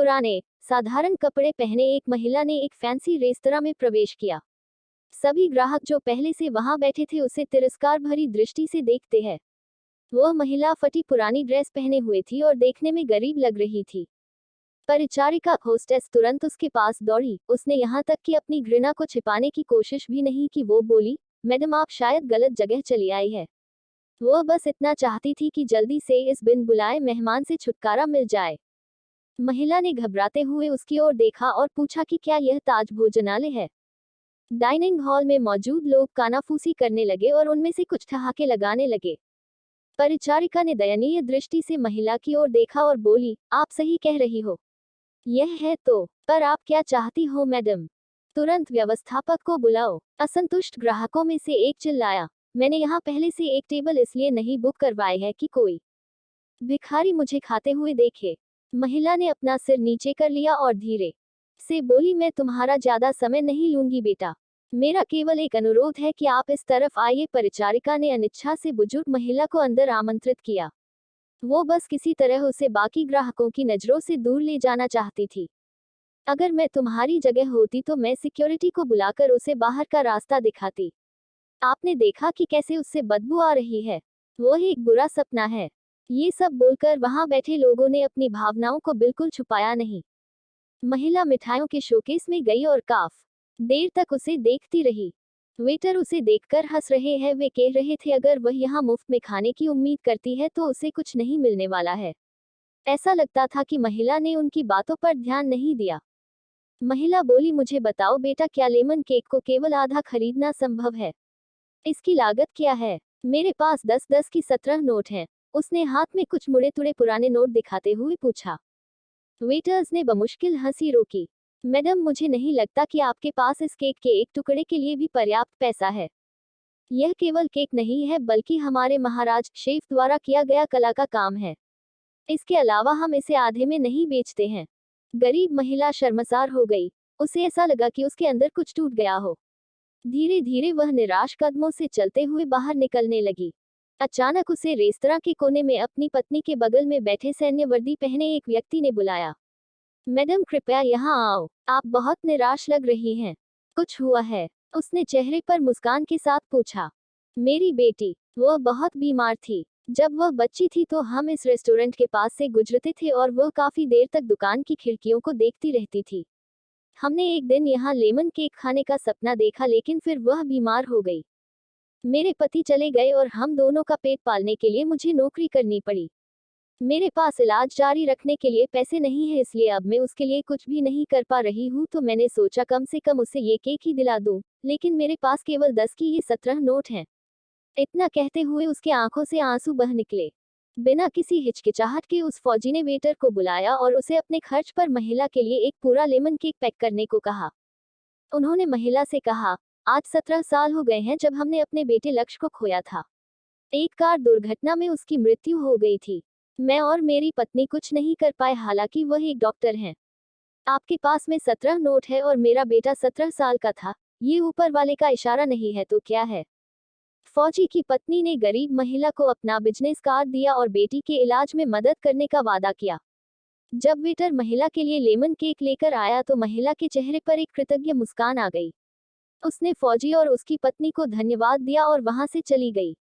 पुराने साधारण कपड़े पहने एक महिला ने एक फैंसी रेस्तरां में प्रवेश किया। सभी ग्राहक जो पहले से वहां बैठे थे उसे तिरस्कार भरी दृष्टि से देखते हैं। वह महिला फटी पुरानी ड्रेस पहने हुए थी और देखने में गरीब लग रही थी। परिचारिका होस्टेस तुरंत उसके पास दौड़ी। उसने यहाँ तक कि अपनी घृणा को छिपाने की कोशिश भी नहीं की। वो बोली, मैडम आप शायद गलत जगह चली आई है। वह बस इतना चाहती थी कि जल्दी से इस बिन बुलाए मेहमान से छुटकारा मिल जाए। महिला ने घबराते हुए उसकी ओर देखा और पूछा कि क्या यह ताज भोजनालय है। डाइनिंग हॉल में मौजूद लोग कानाफूसी करने लगे और उनमें से कुछ ठहाके लगाने लगे। परिचारिका ने दयनीय दृष्टि से महिला की ओर देखा और बोली, आप सही कह रही हो, यह है तो, पर आप क्या चाहती हो मैडम? तुरंत व्यवस्थापक को बुलाओ। असंतुष्ट ग्राहकों में से एक चिल्लाया, मैंने यहाँ पहले से एक टेबल इसलिए नहीं बुक करवाए है कि कोई भिखारी मुझे खाते हुए देखे। महिला ने अपना सिर नीचे कर लिया और धीरे से बोली, मैं तुम्हारा ज्यादा समय नहीं लूंगी बेटा, मेरा केवल एक अनुरोध है कि आप इस तरफ आइए। परिचारिका ने अनिच्छा से बुजुर्ग महिला को अंदर आमंत्रित किया। वो बस किसी तरह उसे बाकी ग्राहकों की नजरों से दूर ले जाना चाहती थी। अगर मैं तुम्हारी जगह होती तो मैं सिक्योरिटी को बुलाकर उसे बाहर का रास्ता दिखाती। आपने देखा कि कैसे उससे बदबू आ रही है, वो एक बुरा सपना है। ये सब बोलकर वहां बैठे लोगों ने अपनी भावनाओं को बिल्कुल छुपाया नहीं। महिला मिठाइयों के शोकेस में गई और काफी देर तक उसे देखती रही। वेटर उसे देखकर हंस रहे हैं। वे कह रहे थे अगर वह यहाँ मुफ्त में खाने की उम्मीद करती है तो उसे कुछ नहीं मिलने वाला है। ऐसा लगता था कि महिला ने उनकी बातों पर ध्यान नहीं दिया। महिला बोली, मुझे बताओ बेटा, क्या लेमन केक को केवल आधा खरीदना संभव है? इसकी लागत क्या है? मेरे पास 10-10 की 17 नोट हैं। उसने हाथ में कुछ मुड़े तुड़े पुराने नोट दिखाते हुए पूछा। वेटर्स ने बमुश्किल हंसी रोकी। मैडम मुझे नहीं लगता कि आपके पास इस केक के एक टुकड़े के लिए भी पर्याप्त पैसा है। यह केवल केक नहीं है बल्कि हमारे महाराज शेफ द्वारा किया गया कला का काम है। इसके अलावा हम इसे आधे में नहीं बेचते हैं। गरीब महिला शर्मसार हो गई। उसे ऐसा लगा कि उसके अंदर कुछ टूट गया हो। धीरे धीरे वह निराश कदमों से चलते हुए बाहर निकलने लगी। अचानक उसे रेस्तरां के कोने में अपनी पत्नी के बगल में बैठे सैन्य वर्दी पहने एक व्यक्ति ने बुलाया। मैडम कृपया यहाँ आओ, आप बहुत निराश लग रही हैं। कुछ हुआ है? उसने चेहरे पर मुस्कान के साथ पूछा। मेरी बेटी, वह बहुत बीमार थी। जब वह बच्ची थी तो हम इस रेस्टोरेंट के पास से गुजरते थे और वह काफी देर तक दुकान की खिड़कियों को देखती रहती थी। हमने एक दिन यहाँ लेमन केक खाने का सपना देखा लेकिन फिर वह बीमार हो गई। मेरे पति चले गए और हम दोनों का पेट पालने के लिए मुझे नौकरी करनी पड़ी। मेरे पास इलाज जारी रखने के लिए पैसे नहीं है, इसलिए अब मैं उसके लिए कुछ भी नहीं कर पा रही हूँ। तो मैंने सोचा कम से कम उसे ये केक ही दिला दूँ, लेकिन मेरे पास केवल 10 की ये 17 नोट हैं। इतना कहते हुए उसके आंखों से आंसू बह निकले। बिना किसी हिचकिचाहट के उस फौजी ने वेटर को बुलाया और उसे अपने खर्च पर महिला के लिए एक पूरा लेमन केक पैक करने को कहा। उन्होंने महिला से कहा, आज 17 साल हो गए हैं जब हमने अपने बेटे लक्ष्य को खोया था। एक कार दुर्घटना में उसकी मृत्यु हो गई थी। मैं और मेरी पत्नी कुछ नहीं कर पाए, हालांकि वह एक डॉक्टर हैं। आपके पास में 17 नोट है और मेरा बेटा 17 साल का था। ये ऊपर वाले का इशारा नहीं है तो क्या है? फौजी की पत्नी ने गरीब महिला को अपना बिजनेस कार्ड दिया और बेटी के इलाज में मदद करने का वादा किया। जब वेटर महिला के लिए लेमन केक लेकर आया तो महिला के चेहरे पर एक कृतज्ञ मुस्कान आ गई। उसने फौजी और उसकी पत्नी को धन्यवाद दिया और वहां से चली गई।